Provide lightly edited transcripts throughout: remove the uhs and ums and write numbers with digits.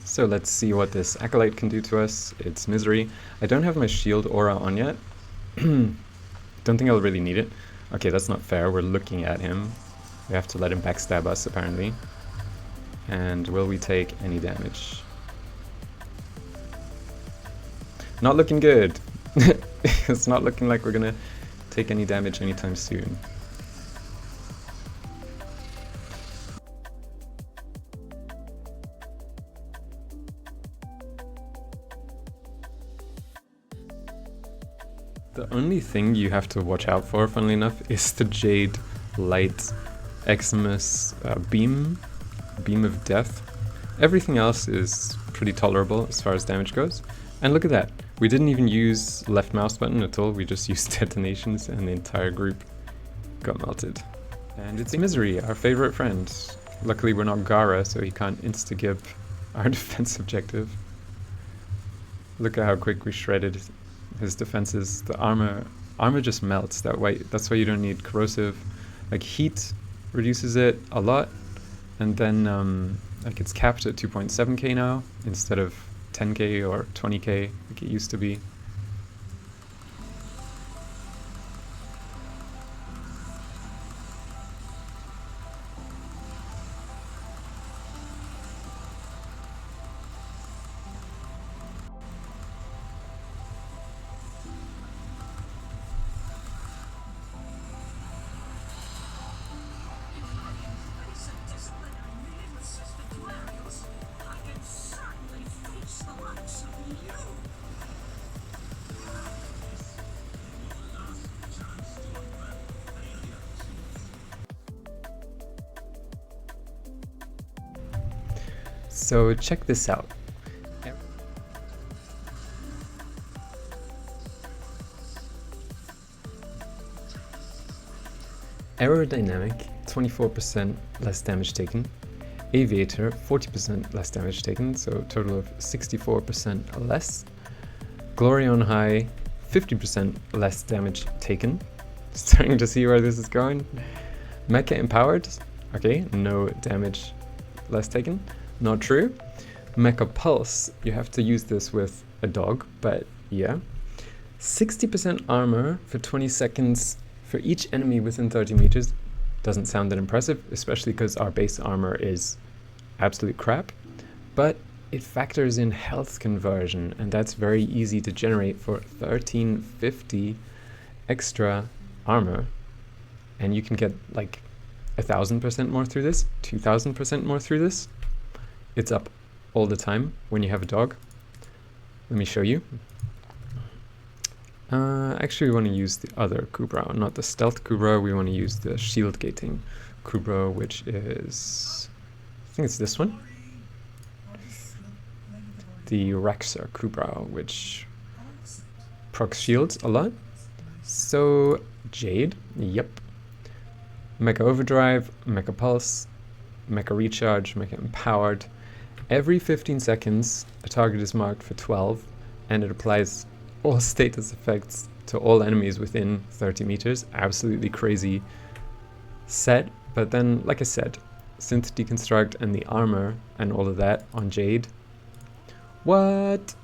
So let's see what this Acolyte can do to us. It's Misery. I don't have my shield aura on yet. Don't think I'll really need it. Okay, that's not fair. We're looking at him. We have to let him backstab us, apparently. And will we take any damage? Not looking good. It's not looking like we're gonna take any damage anytime soon. The only thing you have to watch out for, funnily enough, is the Jade Light Eximus Beam of Death. Everything else is pretty tolerable as far as damage goes. And look at that. We didn't even use left mouse button at all. We just used detonations and the entire group got melted. And it's Misery, our favorite friend. Luckily we're not Gara, so he can't insta-gib our defense objective. Look at how quick we shredded his defenses. The armor just melts that way. That's why you don't need corrosive. Like heat reduces it a lot, and then like it's capped at 2.7k now instead of 10k or 20k like it used to be. So check this out. Aerodynamic, 24% less damage taken. Aviator, 40% less damage taken, so a total of 64% less. Glory on High, 50% less damage taken. Starting to see where this is going. Mecha Empowered, okay, no damage less taken. Not true. Mecha Pulse, you have to use this with a dog, but yeah. 60% armor for 20 seconds for each enemy within 30 meters. Doesn't sound that impressive, especially because our base armor is absolute crap. But it factors in health conversion, and that's very easy to generate for 1350 extra armor. And you can get like 1000% more through this, 2000% more through this. It's up all the time when you have a dog. Let me show you. Actually, we want to use the other Kubrow, not the stealth Kubrow. We want to use the shield gating Kubrow, which is, I think it's this one. The Rexer Kubrow, which procs shields a lot. So Jade, yep. Mecha Overdrive, Mecha Pulse, Mecha Recharge, Mecha Empowered. Every 15 seconds, a target is marked for 12, and it applies all status effects to all enemies within 30 meters. Absolutely crazy set. But then, like I said, Synth, Deconstruct, and the armor and all of that on Jade. What?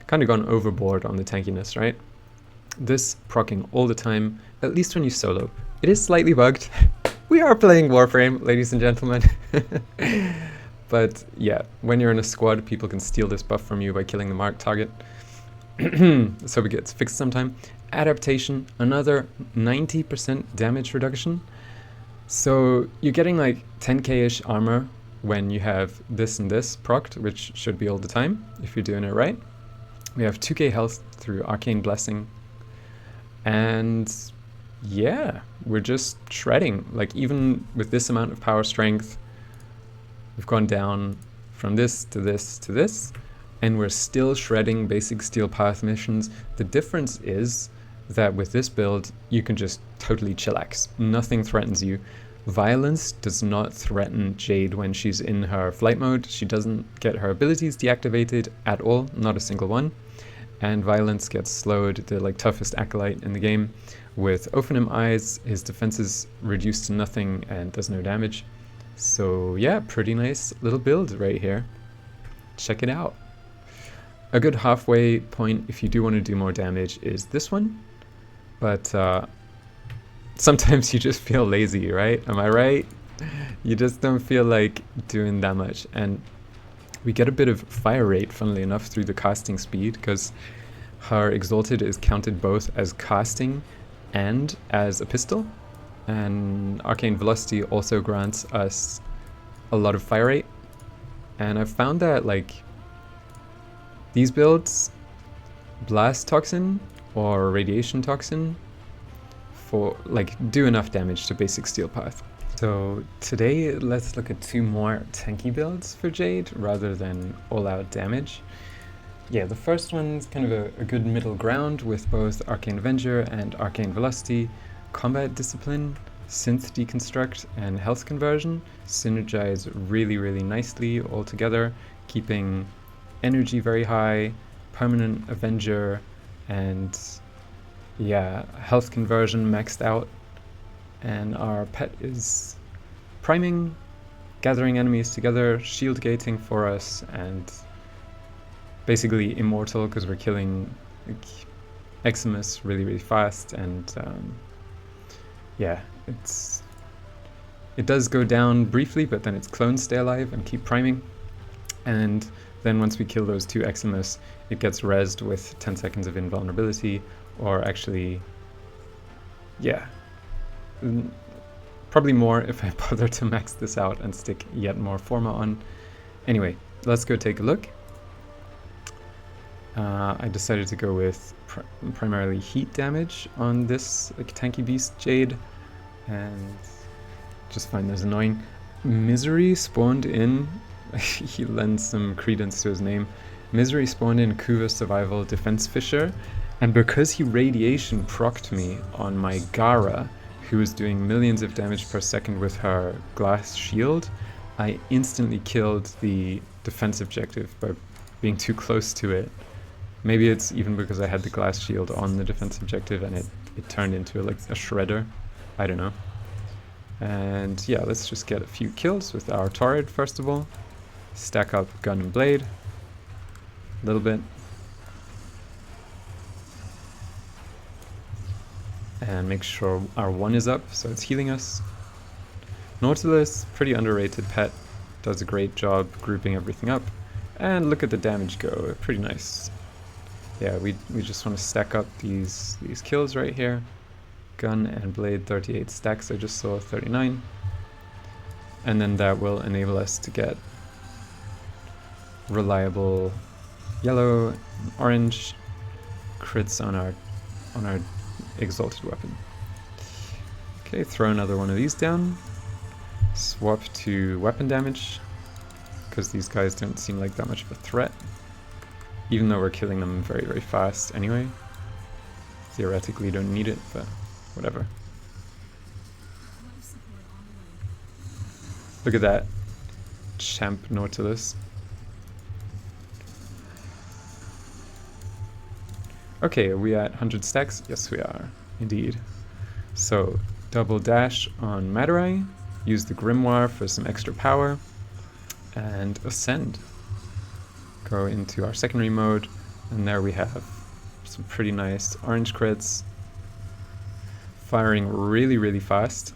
Kind of gone overboard on the tankiness, right? This proccing all the time, at least when you solo. It is slightly bugged. We are playing Warframe, ladies and gentlemen. But yeah, when you're in a squad, people can steal this buff from you by killing the marked target. So it gets fixed sometime. Adaptation, another 90% damage reduction. So you're getting like 10k-ish armor when you have this and this procced, which should be all the time if you're doing it right. We have 2k health through Arcane Blessing. And yeah, we're just shredding. Like even with this amount of power strength, we've gone down from this to this to this, and we're still shredding basic Steel Path missions. The difference is that with this build, you can just totally chillax. Nothing threatens you. Violence does not threaten Jade when she's in her flight mode. She doesn't get her abilities deactivated at all, not a single one. And Violence gets slowed, the like toughest acolyte in the game. With Ophanim Eyes, his defense is reduced to nothing and does no damage. So yeah, pretty nice little build right here. check it out. A good halfway point if you do want to do more damage is this one, but sometimes you just feel lazy, right? Am I right? You just don't feel like doing that much, and we get a bit of fire rate, funnily enough, through the casting speed, because her Exalted is counted both as casting and as a pistol, and Arcane Velocity also grants us a lot of fire rate. And I've found that like these builds, Blast Toxin or Radiation Toxin, for like do enough damage to basic Steel Path. So today let's look at two more tanky builds for Jade rather than all-out damage. Yeah, the first one's kind of a good middle ground with both Arcane Avenger and Arcane Velocity, Combat Discipline, Synth Deconstruct, and Health Conversion synergize really, really nicely all together, keeping energy very high, Permanent Avenger, and yeah, Health Conversion maxed out. And our pet is priming, gathering enemies together, shield gating for us, and basically immortal because we're killing like, Eximus really, really fast. And yeah, it does go down briefly, but then its clones stay alive and keep priming. And then once we kill those two Eximus, it gets rezzed with 10 seconds of invulnerability, or actually, yeah, probably more if I bother to max this out and stick yet more Forma on. Anyway, let's go take a look. I decided to go with primarily heat damage on this like tanky beast Jade, and just find this annoying. Misery spawned in, he lends some credence to his name. Misery spawned in Kuva Survival Defense Fisher, and because he radiation procced me on my Gara, who was doing millions of damage per second with her glass shield, I instantly killed the defense objective by being too close to it. Maybe it's even because I had the glass shield on the defense objective and it turned into like a shredder. I don't know. And yeah, let's just get a few kills with our Torrid first of all. Stack up gun and blade a little bit. And make sure our 1 is up, so it's healing us. Nautilus, pretty underrated pet, does a great job grouping everything up. And look at the damage go, pretty nice. Yeah, we just want to stack up these kills right here. Gun and blade 38 stacks, I just saw 39. And then that will enable us to get reliable yellow and orange crits on our exalted weapon. Okay, throw another one of these down. Swap to weapon damage, because these guys don't seem like that much of a threat. Even though we're killing them very, very fast anyway. Theoretically don't need it, but whatever. Look at that. Champ Nautilus. Okay, are we at 100 stacks? Yes, we are. Indeed. So, double dash on Madurai. Use the Grimoire for some extra power. And ascend. Go into our secondary mode, and there we have some pretty nice orange crits. Firing really, really fast,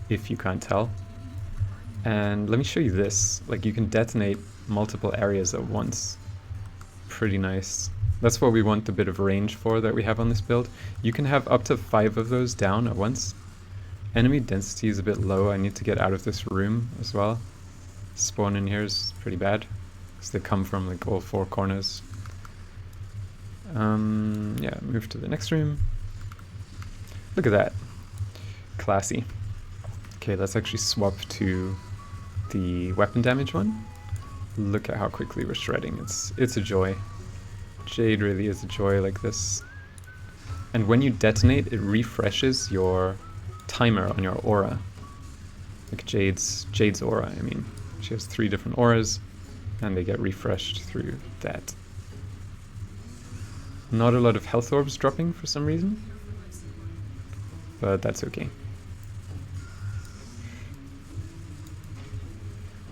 if you can't tell. And let me show you this. Like, you can detonate multiple areas at once. Pretty nice. That's what we want the bit of range for that we have on this build. You can have up to 5 of those down at once. Enemy density is a bit low. I need to get out of this room as well. Spawn in here is pretty bad, because they come from like all 4 corners. Yeah, move to the next room. Look at that. Classy. Okay, let's actually swap to the weapon damage one. Look at how quickly we're shredding. It's a joy. Jade really is a joy like this. And when you detonate, it refreshes your timer on your aura. Like Jade's aura, I mean. She has 3 different auras, and they get refreshed through that. Not a lot of health orbs dropping for some reason, but that's okay.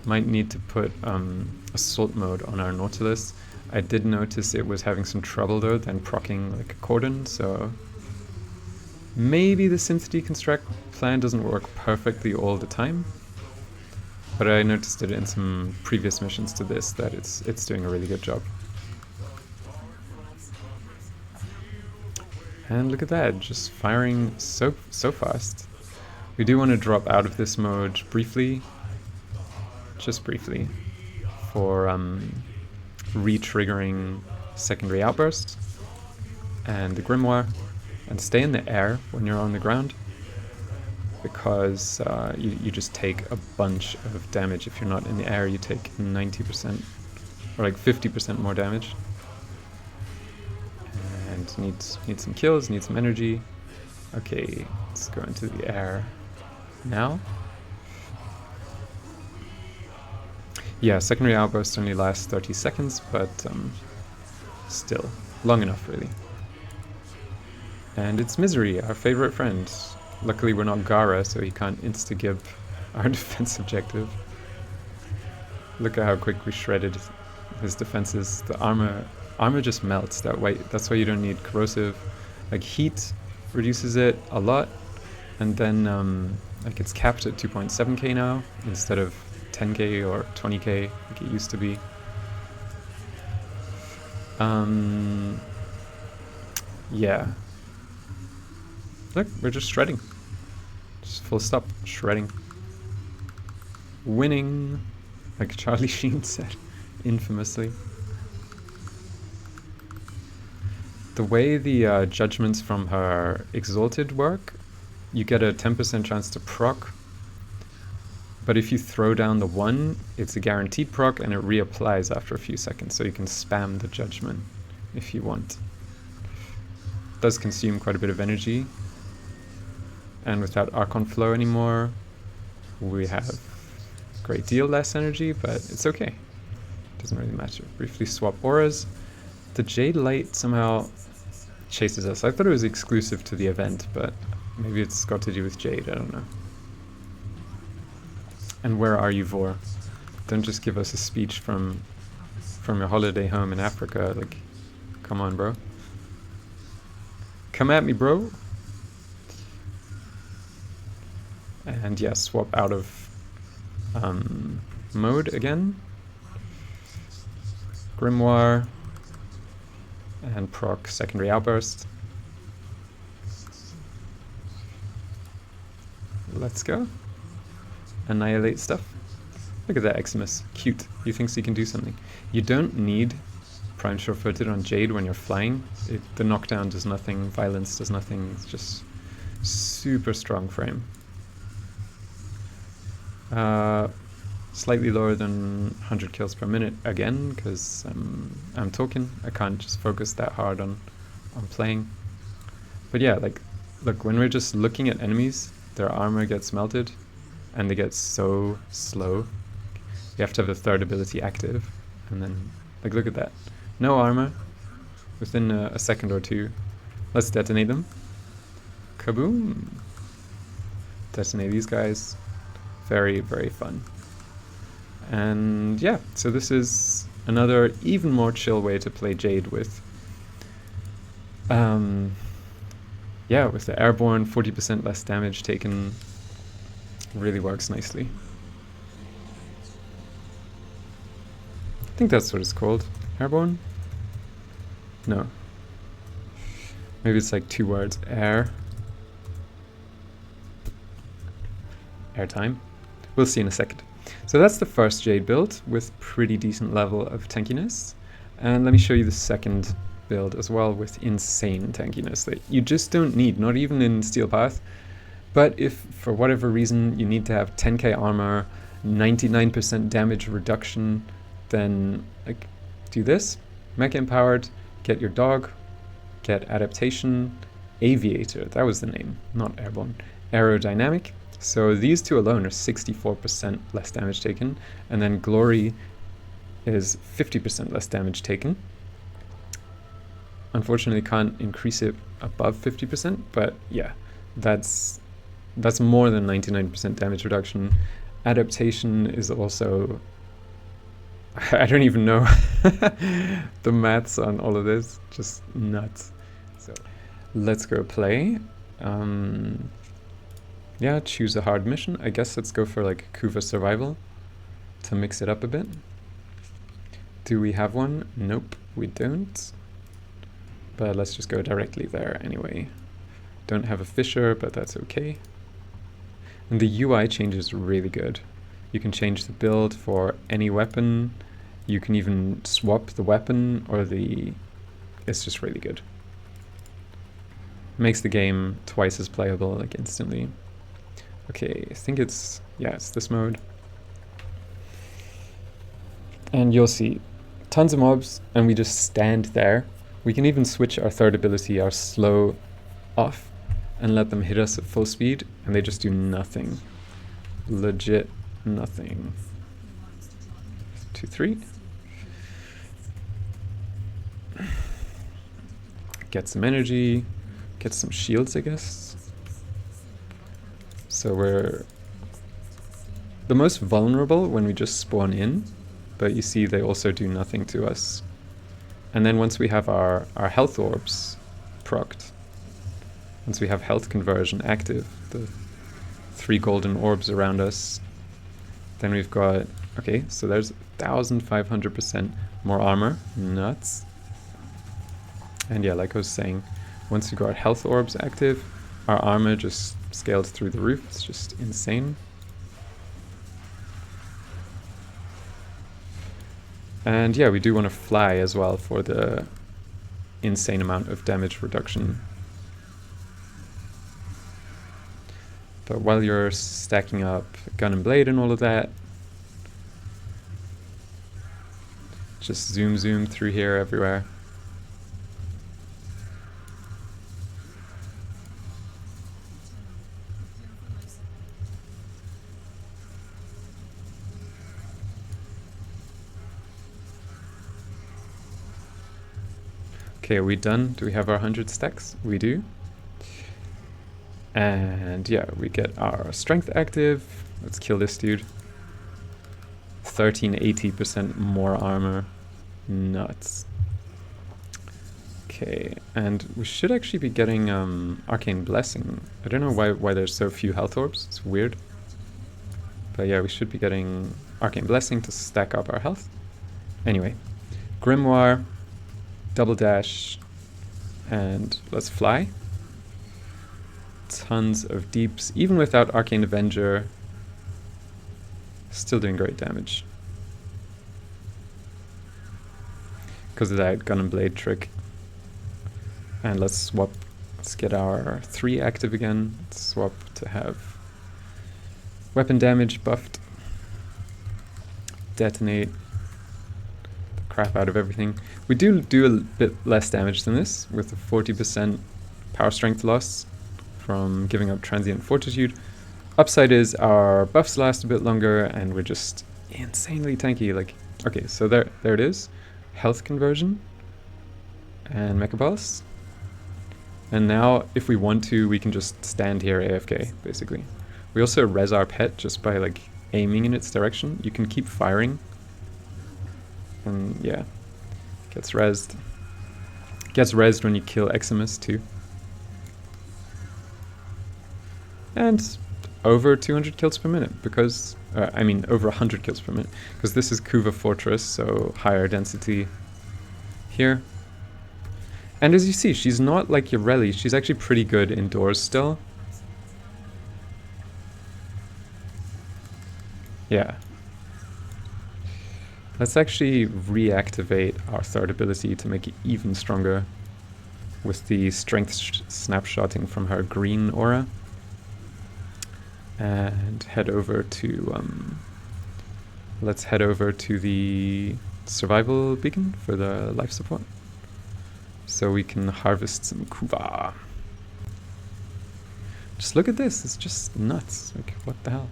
Might need to put assault mode on our Nautilus. I did notice it was having some trouble though, then proccing like a cordon, so maybe the Synth Deconstruct plan doesn't work perfectly all the time. But I noticed it in some previous missions to this that it's doing a really good job. And look at that, just firing so fast. We do want to drop out of this mode briefly, just briefly, for re-triggering secondary outburst and the Grimoire, and stay in the air when you're on the ground, because you just take a bunch of damage. If you're not in the air, you take 90% or like 50% more damage. And need some kills, need some energy. Okay, let's go into the air now. Yeah, secondary outburst only lasts 30 seconds, but still long enough really. And it's Misery, our favorite friend. Luckily we're not Gara, so he can't insta-gib our defense objective. Look at how quick we shredded his defenses. The armor just melts that way. That's why you don't need corrosive. Like heat reduces it a lot, and then like it's capped at 2.7k now instead of 10k or 20k like it used to be. Yeah. Look, we're just shredding. Just full stop, shredding. Winning, like Charlie Sheen said, infamously. The way the judgments from her Exalted work, you get a 10% chance to proc, but if you throw down the 1, it's a guaranteed proc and it reapplies after a few seconds, so you can spam the judgment if you want. It does consume quite a bit of energy, and without Archon Flow anymore, we have a great deal less energy, but it's okay. Doesn't really matter. Briefly swap auras. The Jade Light somehow chases us. I thought it was exclusive to the event, but maybe it's got to do with Jade, I don't know. And where are you, Vor? Don't just give us a speech from your holiday home in Africa. Like, come on, bro. Come at me, bro. And yeah, swap out of mode again. Grimoire. And proc secondary outburst. Let's go. Annihilate stuff. Look at that Eximus. Cute. He thinks he can do something. You don't need Prime Sure-Footed on Jade when you're flying. The knockdown does nothing, violence does nothing. It's just super strong frame. Slightly lower than 100 kills per minute again, because I'm talking. I can't just focus that hard on playing. But yeah, like, look, when we're just looking at enemies, their armor gets melted, and they get so slow. You have to have the third ability active, and then, like, look at that. No armor, within a second or two. Let's detonate them. Kaboom! Detonate these guys. Very, very fun. And yeah, so this is another even more chill way to play Jade with. Yeah, with the airborne, 40% less damage taken. Really works nicely. I think that's what it's called. Airborne? No. Maybe it's like 2 words. Airtime. We'll see in a second. So that's the first Jade build with pretty decent level of tankiness. And let me show you the second build as well with insane tankiness that you just don't need, not even in Steel Path. But if for whatever reason you need to have 10k armor, 99% damage reduction, then like do this. Mecha empowered, get your dog, get adaptation, aviator, that was the name, not airborne, aerodynamic. So these two alone are 64% less damage taken, and then glory is 50% less damage taken. Unfortunately, can't increase it above 50%, but yeah, that's more than 99% damage reduction, Adaptation is also... I don't even know the maths on all of this, just nuts. So let's go play. Yeah, choose a hard mission. I guess let's go for like Kuva survival to mix it up a bit. Do we have one? Nope, we don't. But let's just go directly there anyway. Don't have a fisher, but that's okay. And the UI change is really good. You can change the build for any weapon. You can even swap the weapon or the... It's just really good. Makes the game twice as playable, like instantly. Okay, I think it's... Yeah, it's this mode. And you'll see tons of mobs, and we just stand there. We can even switch our third ability, our slow, off, and let them hit us at full speed, and they just do nothing. Legit nothing. 2, 3. Get some energy, get some shields, I guess. So we're the most vulnerable when we just spawn in, but you see they also do nothing to us. And then once we have our health orbs procced, once we have health conversion active, the 3 golden orbs around us, then we've got, okay, so there's 1,500% more armor. Nuts. And yeah, like I was saying, once we got health orbs active, our armor just scaled through the roof. It's just insane. And yeah, we do want to fly as well for the insane amount of damage reduction. But while you're stacking up gun and blade and all of that, just zoom through here everywhere. Okay, are we done? Do we have our 100 stacks? We do. And yeah, we get our strength active. Let's kill this dude. 1380% more armor. Nuts. Okay, and we should actually be getting Arcane Blessing. I don't know why there's so few health orbs. It's weird. But yeah, we should be getting Arcane Blessing to stack up our health. Anyway, Grimoire, double dash, and let's fly. Tons of deeps, even without Arcane Avenger. Still doing great damage. Because of that gun and blade trick. And let's swap. Let's get our 3 active again. Let's swap to have weapon damage buffed. Detonate the crap out of everything. We do a bit less damage than this with a 40% power strength loss from giving up transient fortitude. Upside is our buffs last a bit longer and we're just insanely tanky. Like, okay, so there it is. Health conversion and Mecha Pulse. And now if we want to, we can just stand here AFK basically. We also res our pet just by like aiming in its direction. You can keep firing. And yeah, gets rezzed. Gets rezzed when you kill Eximus too. And over 200 kills per minute because, I mean over 100 kills per minute because this is Kuva Fortress, so higher density here. And as you see, she's not like Yoreli, she's actually pretty good indoors still. Yeah. Let's actually reactivate our third ability to make it even stronger with the strength snapshotting from her green aura. And head over to, let's head over to the survival beacon for the life support. So we can harvest some Kuva. Just look at this, it's just nuts. Like, what the hell?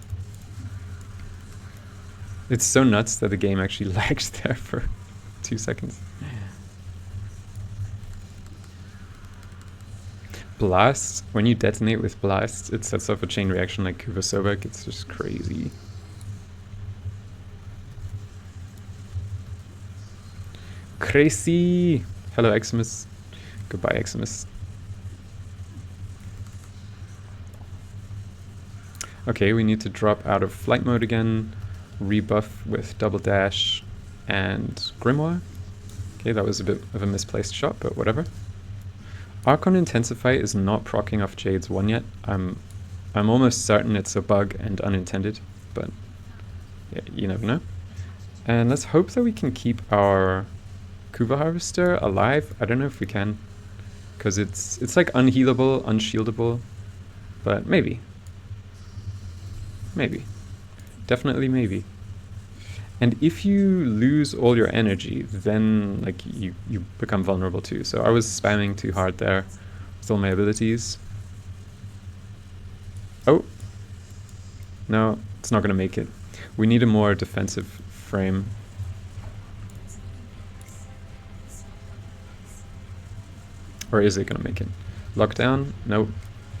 It's so nuts that the game actually lags there for 2 seconds. Blast, when you detonate with Blast, it sets off a chain reaction like Kuva Sobek. It's just crazy. Crazy! Hello, Eximus. Goodbye, Eximus. Okay, we need to drop out of flight mode again, rebuff with double dash and grimoire. Okay, that was a bit of a misplaced shot, but whatever. Archon Intensify is not proccing off Jade's 1 yet. I'm almost certain it's a bug and unintended, but yeah, you never know. And let's hope that we can keep our Kuva Harvester alive. I don't know if we can, because it's like unhealable, unshieldable, but maybe. Maybe. Definitely maybe. And if you lose all your energy, then like you become vulnerable too. So I was spamming too hard there with all my abilities. Oh. No, it's not going to make it. We need a more defensive frame. Or is it going to make it? Lockdown? Nope.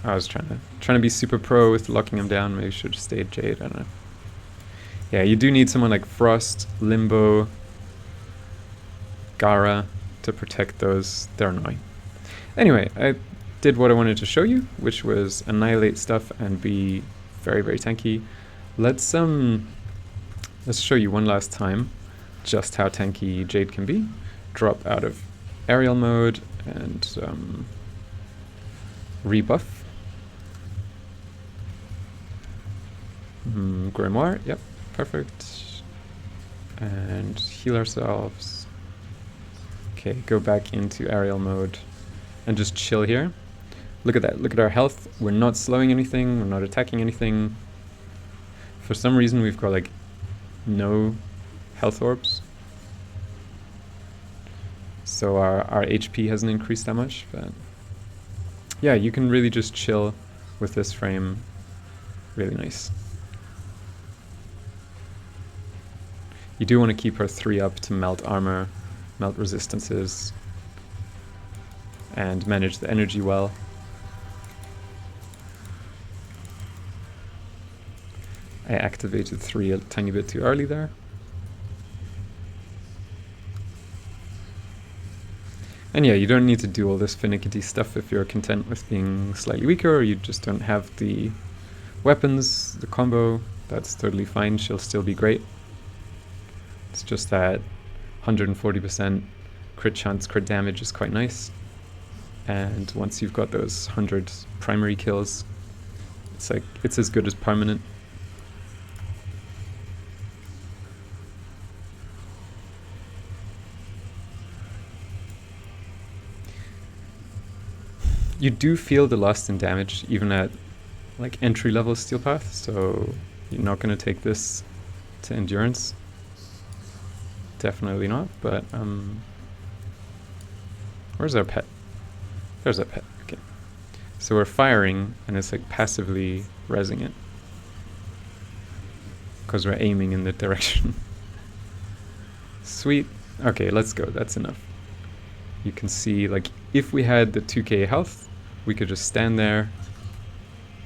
I was trying to be super pro with locking him down. Maybe should have stayed Jade. I don't know. Yeah, you do need someone like Frost, Limbo, Gara to protect those. They're annoying. Anyway, I did what I wanted to show you, which was annihilate stuff and be very, very tanky. Let's show you one last time just how tanky Jade can be. Drop out of aerial mode and rebuff. Grimoire, yep, perfect. And heal ourselves. Okay, go back into aerial mode and just chill here. Look at that, look at our health. We're not slowing anything, we're not attacking anything. For some reason we've got like no health orbs. So our HP hasn't increased that much, but yeah, you can really just chill with this frame. Really nice. You do want to keep her 3 up to melt armor, melt resistances, and manage the energy well. I activated 3 a tiny bit too early there. And yeah, you don't need to do all this finicky stuff if you're content with being slightly weaker, or you just don't have the weapons, the combo. That's totally fine, she'll still be great. It's just that 140% crit chance, crit damage is quite nice. And once you've got those 100 primary kills, it's as good as permanent. You do feel the loss in damage even at like entry level steel path, so you're not going to take this to endurance. Definitely not, but where's our pet? There's our pet. Okay. So we're firing and it's like passively rezzing it because we're aiming in the direction. Sweet. Okay, let's go. That's enough. You can see like if we had the 2k health, we could just stand there.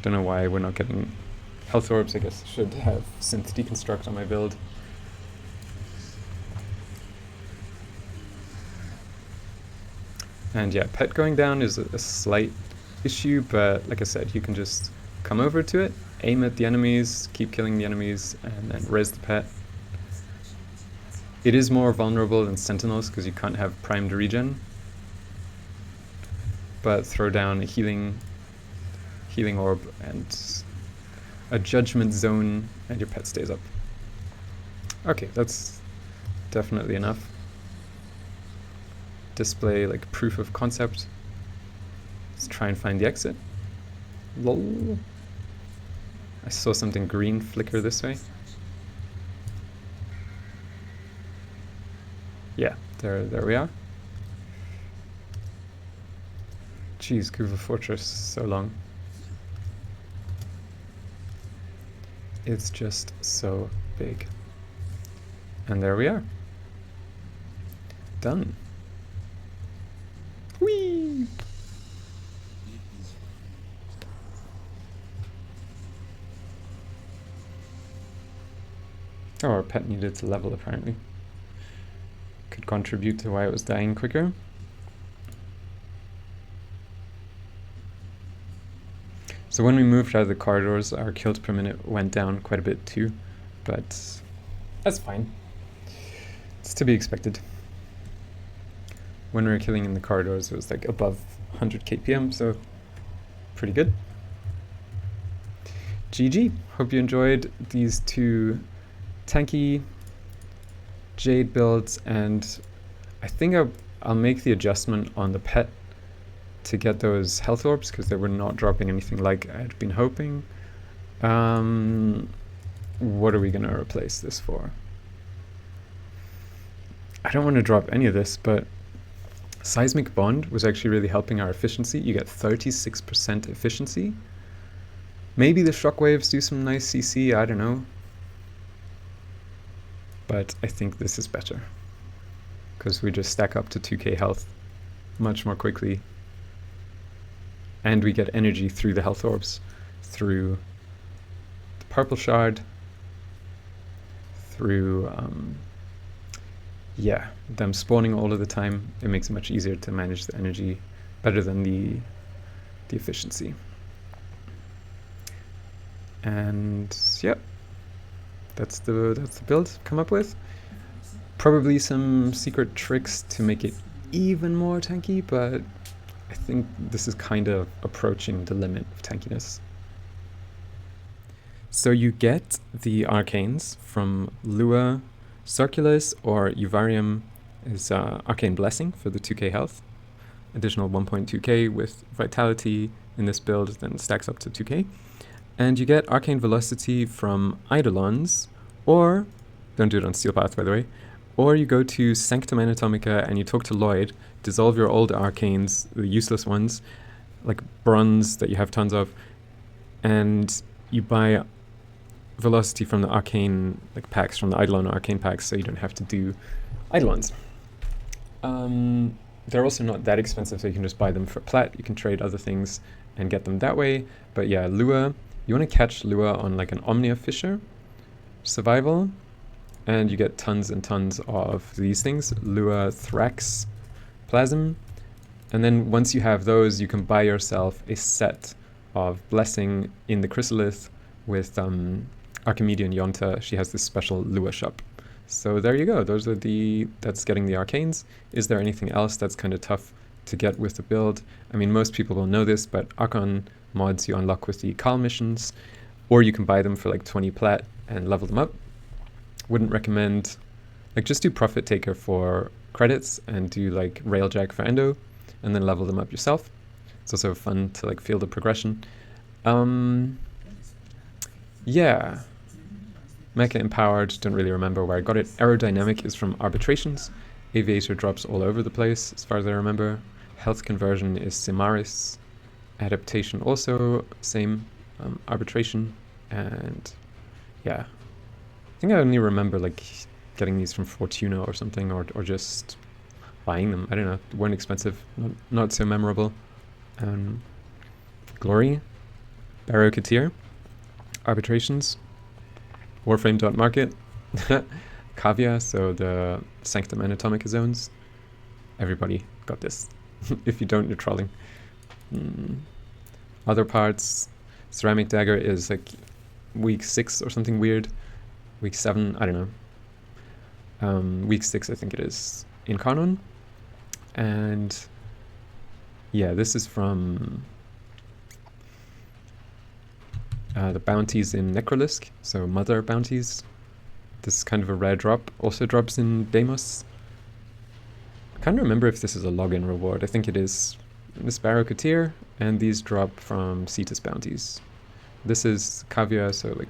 Don't know why we're not getting health orbs. I guess I should have Synth Deconstruct on my build. And yeah, pet going down is a slight issue, but like I said, you can just come over to it, aim at the enemies, keep killing the enemies, and then res the pet. It is more vulnerable than Sentinels because you can't have primed regen, but throw down a healing orb and a judgment zone and your pet stays up. Okay, that's definitely enough. Display like proof of concept. Let's try and find the exit. Lol. I saw something green flicker this way. Yeah, there we are. Jeez, Kuva Fortress, so long. It's just so big. And there we are. Done. Whee! Oh, our pet needed to level apparently. could contribute to why it was dying quicker. So when we moved out of the corridors, our kills per minute went down quite a bit too, but that's fine. It's to be expected. When we were killing in the corridors, it was like above 100 kpm, so pretty good. GG. Hope you enjoyed these two Tanky Jade builds, and I think I'll make the adjustment on the pet to get those health orbs, because they were not dropping anything like I had been hoping. What are we going to replace this for? I don't want to drop any of this, but Seismic Bond was actually really helping our efficiency. You get 36% efficiency. Maybe the shockwaves do some nice CC, I don't know. But I think this is better, because we just stack up to 2k health much more quickly. And we get energy through the health orbs, through the purple shard, through yeah, them spawning all of the time. It makes it much easier to manage the energy, better than the efficiency. And yeah, that's the build I've come up with. Probably some secret tricks to make it even more tanky, but I think this is kind of approaching the limit of tankiness. So you get the Arcanes from Lua, Circulus, or Uvarium is Arcane Blessing for the 2k health. Additional 1.2k with Vitality in this build, then stacks up to 2k. And you get Arcane Velocity from Eidolons, or, don't do it on Steel Path by the way, or you go to Sanctum Anatomica and you talk to Lloyd, dissolve your old Arcanes, the useless ones, like bronze that you have tons of, and you buy Velocity from the Arcane packs, from the Eidolon Arcane packs, so you don't have to do Eidolons. They're also not that expensive, so you can just buy them for plat. You can trade other things and get them that way. But yeah, Lua, you want to catch Lua on like an Omnia Fisher survival, and you get tons and tons of these things, Lua, Thrax, Plasm, and then once you have those, you can buy yourself a set of Blessing in the Chrysalith with Archimedean Yonta. She has this special Lua shop. So there you go, those are that's getting the Arcanes. Is there anything else that's kind of tough to get with the build? I mean, most people will know this, but Archon mods you unlock with the Call missions, or you can buy them for like 20 plat and level them up. Wouldn't recommend, just do Profit Taker for credits and do like Railjack for Endo, and then level them up yourself. It's also fun to feel the progression. Yeah, Mecha Empowered, don't really remember where I got it. Aerodynamic is from Arbitrations. Aviator drops all over the place as far as I remember. Health Conversion is Simaris. Adaptation also, same, Arbitration. And yeah, I think I only remember getting these from Fortuna or something, or just buying them. I don't know, they weren't expensive, not so memorable. Glory, Barrow Katir, Arbitrations, Warframe.market, Kavya, so the Sanctum Anatomica zones. Everybody got this. If you don't, you're trolling. Other parts, Ceramic Dagger is week 6 or something weird. Week 7, I don't know. Week 6, I think it is, in Canon. And yeah, this is from the bounties in Necrolisk, so Mother bounties. This is kind of a rare drop. Also drops in Deimos. I can't remember if this is a login reward. I think it is. This Barrow Katir, and these drop from Cetus bounties. This is Kavya, so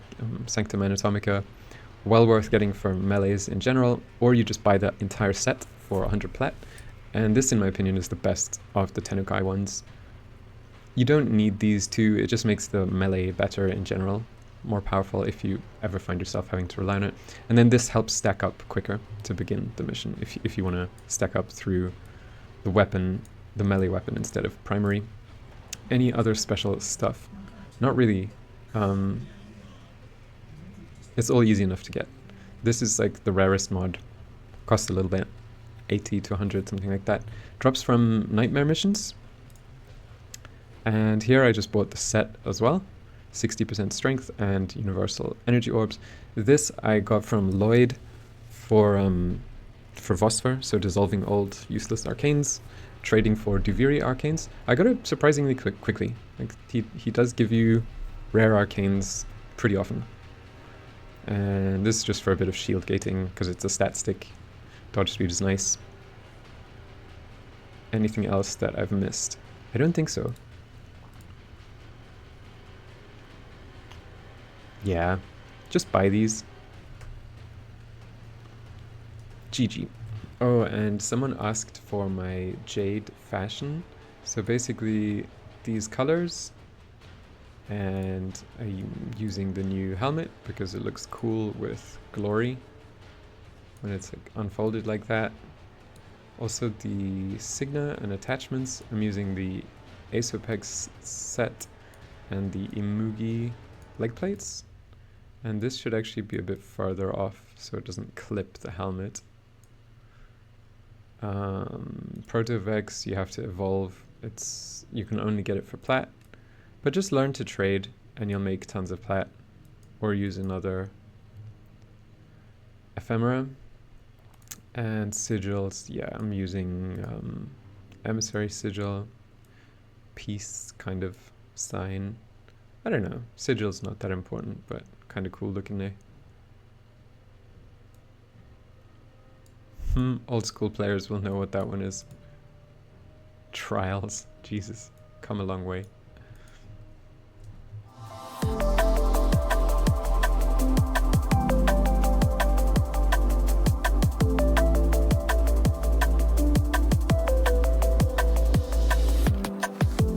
Sanctum Anatomica. Well worth getting for melees in general, or you just buy the entire set for 100 plat. And this, in my opinion, is the best of the Tenukai ones. You don't need these two, it just makes the melee better in general, more powerful if you ever find yourself having to rely on it. And then this helps stack up quicker to begin the mission, if you want to stack up through the weapon, the melee weapon instead of primary. Any other special stuff? Not really. It's all easy enough to get. This is the rarest mod, costs a little bit, 80 to 100, something like that. Drops from Nightmare missions. And here I just bought the set as well. 60% strength and universal energy orbs. This I got from Lloyd for Vosper, so dissolving old useless arcanes, trading for Duviri arcanes. I got it surprisingly quickly. Like he does give you rare arcanes pretty often. And this is just for a bit of shield gating because it's a stat stick. Dodge speed is nice. Anything else that I've missed? I don't think so. Yeah, just buy these. GG. Oh, and someone asked for my Jade Fashion. So basically these colors, and I'm using the new helmet because it looks cool with glory when it's like unfolded like that. Also the Signa and attachments, I'm using the Asopex set and the Imugi leg plates. And this should actually be a bit farther off so it doesn't clip the helmet. Protovex, you have to evolve. You can only get it for plat. But just learn to trade and you'll make tons of plat. Or use another ephemera. And sigils, yeah, I'm using emissary sigil, peace kind of sign. I don't know, sigil's not that important, but kind of cool looking there. Old school players will know what that one is. Trials, Jesus, come a long way.